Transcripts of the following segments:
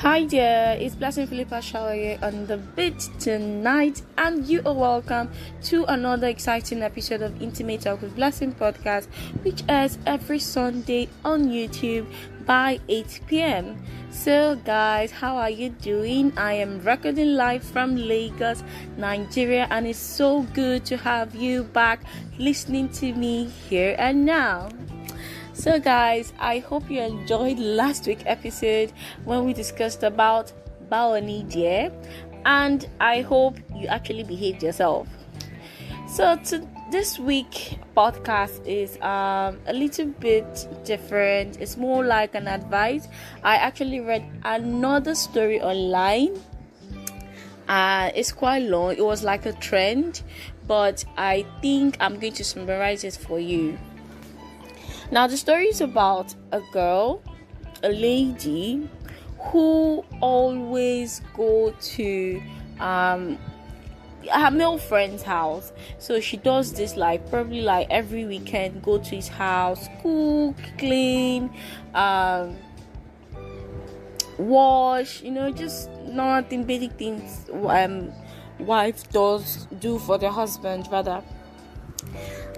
Hi there, it's Blessing Philippa Shalaye on the beat tonight, and you are welcome to another exciting episode of Intimate Talk with Blessing podcast, which airs every Sunday on YouTube by 8 p.m. So, guys, how are you doing? I am recording live from Lagos, Nigeria, and it's so good to have you back listening to me here and now. So guys, I hope you enjoyed last week's episode when we discussed about Baoni dear, and I hope you actually behaved yourself. So this week podcast is a little bit different. It's more like an advice. I actually read another story online. It's quite long. It was like a trend, but I think I'm going to summarize it for you. Now, the story is about a lady who always go to her male friend's house. So she does this probably every weekend, go to his house, cook, clean, wash, just nothing, basic things wife does do for the husband rather.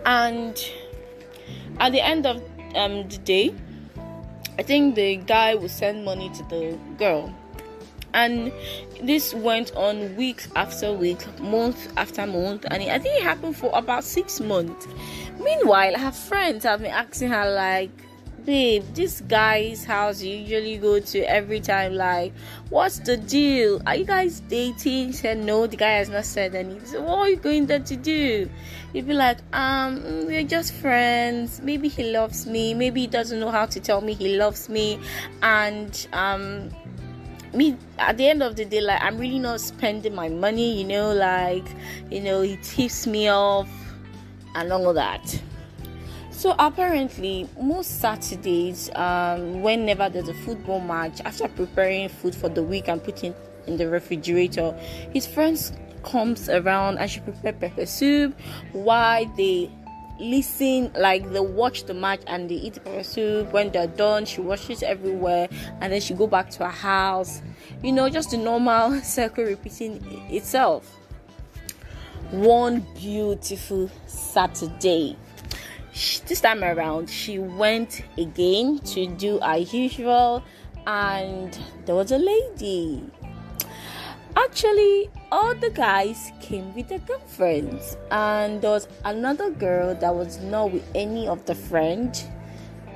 And at the end of the day, I think the guy will send money to the girl. And this went on week after week, month after month, and I think it happened for about 6 months. Meanwhile, her friends have been asking her babe, this guy's house you usually go to every time, what's the deal? Are you guys dating? She said no, the guy has not said anything. So what are you going there to do? You'd be we're just friends. Maybe he loves me, maybe he doesn't know how to tell me he loves me, and me at the end of the day, I'm really not spending my money, he tips me off and all of that. So apparently, most Saturdays, whenever there's a football match, after preparing food for the week and putting it in the refrigerator, his friends comes around and she prepare pepper soup while they listen, they watch the match and they eat the pepper soup. When they're done, she washes everywhere and then she go back to her house. Just the normal circle repeating itself. One beautiful Saturday, this time around, she went again to do her usual, and there was a lady. Actually, all the guys came with their girlfriends, and there was another girl that was not with any of the friends.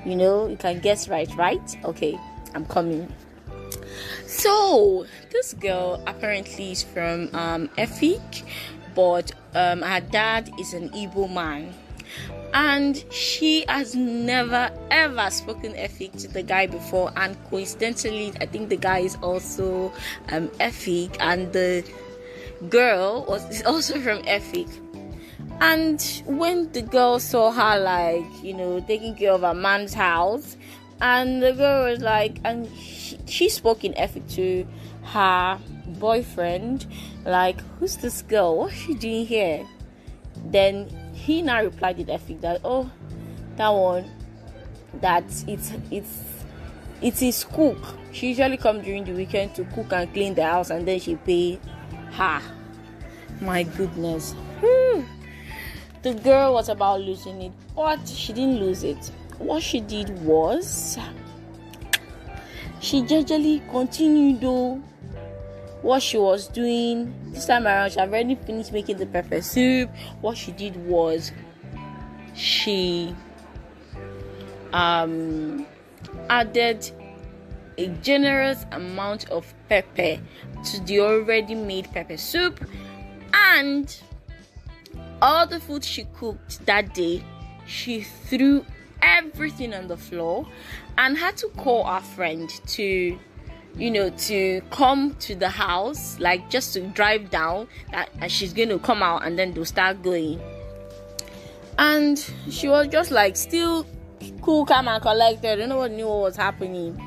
You can guess right? Okay, I'm coming. So, this girl apparently is from Efik, but her dad is an Igbo man. And she has never ever spoken Efik to the guy before, and coincidentally I think the guy is also Efik, and the girl is also from Efik. And when the girl saw her taking care of her man's house, and the girl was and she spoke in Efik to her boyfriend, who's this girl, what's she doing here? Then he now replied in Efik that that one, that it's his cook. She usually come during the weekend to cook and clean the house, and then she pay her. My goodness. The girl was about losing it, but she didn't lose it. What she did was she gingerly continued what she was doing. This time around, she had already finished making the pepper soup. What she did was she added a generous amount of pepper to the already made pepper soup, and all the food she cooked that day, she threw everything on the floor and had to call her friend to come to the house, just to drive down, and she's going to come out and then they'll start going. And she was just still cool, calm and collected. No one knew what was happening.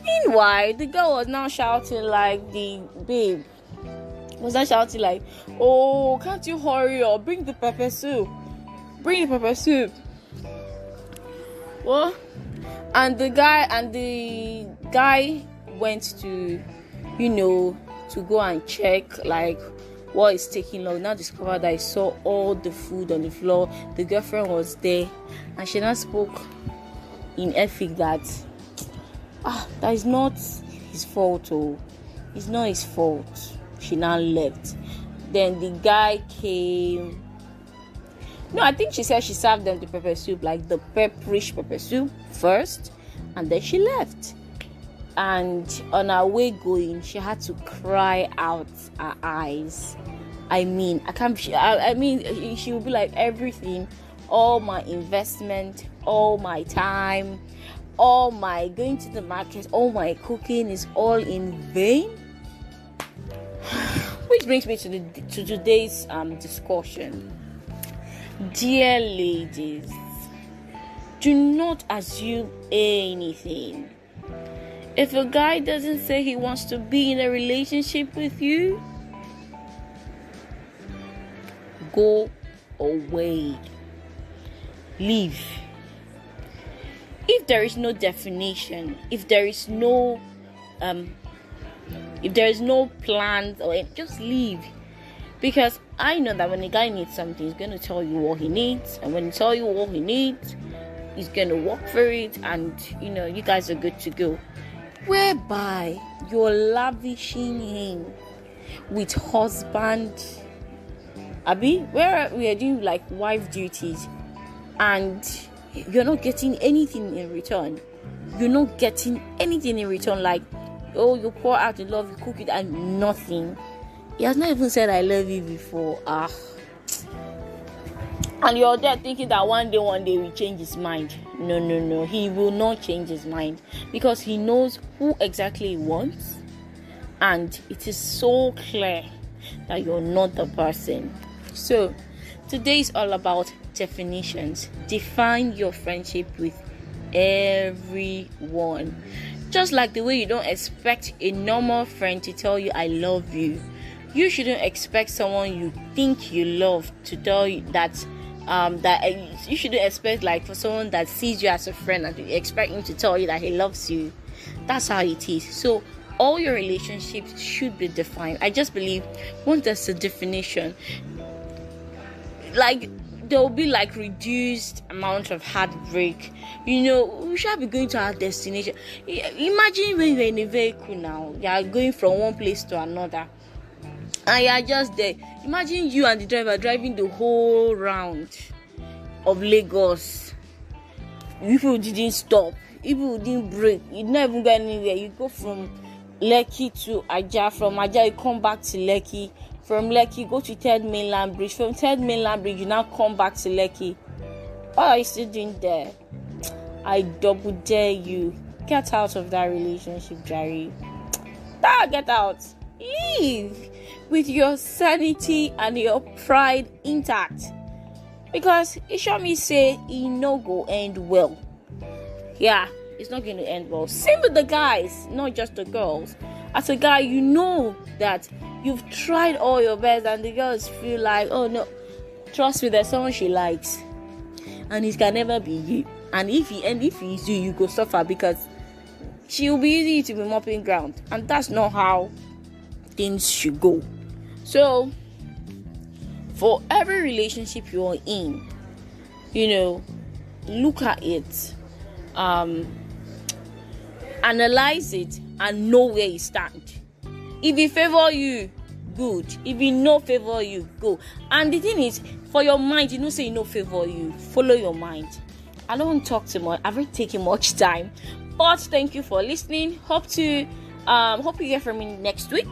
Meanwhile, the girl was now shouting the babe was now shouting oh, can't you hurry up, bring the pepper soup. Well, and the guy went to, to go and check like what is taking long, now discovered that I saw all the food on the floor. The girlfriend was there, and she now spoke in ethic that that is not his fault. It's not his fault. She now left. Then the guy came. No, I think she said she served them the pepper soup, like the pepperish pepper soup first, and then she left. And on her way going, she had to cry out her eyes. I mean, she would be like, everything, all my investment, all my time, all my going to the market, all my cooking is all in vain. Which brings me to today's discussion. Dear ladies, do not assume anything. If a guy doesn't say he wants to be in a relationship with you, go away. Leave. If there is no definition, if there is no plans, or just leave. Because I know that when a guy needs something, he's going to tell you what he needs, and when he tells you what he needs, he's going to work for it, and you guys are good to go. Whereby you're lavishing him with husband, where we are doing like wife duties, and you're not getting anything in return. Like, you pour out the love, you cook it, and nothing. He has not even said I love you before. And you're there thinking that one day will change his mind. No, he will not change his mind, because he knows who exactly he wants, and it is so clear that you're not the person. So today is all about definitions. Define your friendship with everyone. Just like the way you don't expect a normal friend to tell you I love you, you shouldn't expect someone you think you love to tell you that you shouldn't expect, like, for someone that sees you as a friend and you expect him to tell you that he loves you. That's how it is. So all your relationships should be defined. I just believe once there's a definition, like, there will be like reduced amount of heartbreak. We shall be going to our destination. Imagine when you're in a vehicle now, you are going from one place to another, and you are just there. Imagine you and the driver driving the whole round of Lagos. People didn't stop. People didn't break. You never even get anywhere. You go from Lekki to Ajah. From Ajah, you come back to Lekki. From Lekki, you go to Third Mainland Bridge. From Third Mainland Bridge, you now come back to Lekki. What are you still doing there? I double dare you. Get out of that relationship, Jerry. Get out. Leave with your sanity and your pride intact. Because it sure me say it no go end well. Yeah, it's not going to end well. Same with the guys, not just the girls. As a guy, you know that you've tried all your best, and the girls feel like, oh no, trust me, there's someone she likes, and it can never be you. And if he is you go suffer, because she will be easy to be mopping ground, and that's not how things should go. So for every relationship you're in, look at it, analyze it, and know where you stand. If it favor you, good. If it no favor you, go. And the thing is, for your mind, say no favor you, follow your mind. I don't talk too much. I've already taken much time, but thank you for listening. Hope you hear from me next week.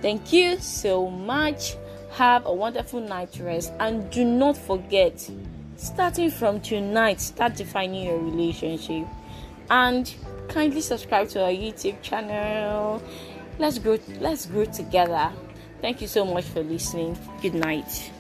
Thank you so much. Have a wonderful night rest, and do not forget, starting from tonight, start defining your relationship, and kindly subscribe to our YouTube channel. Let's grow together. Thank you so much for listening. Good night.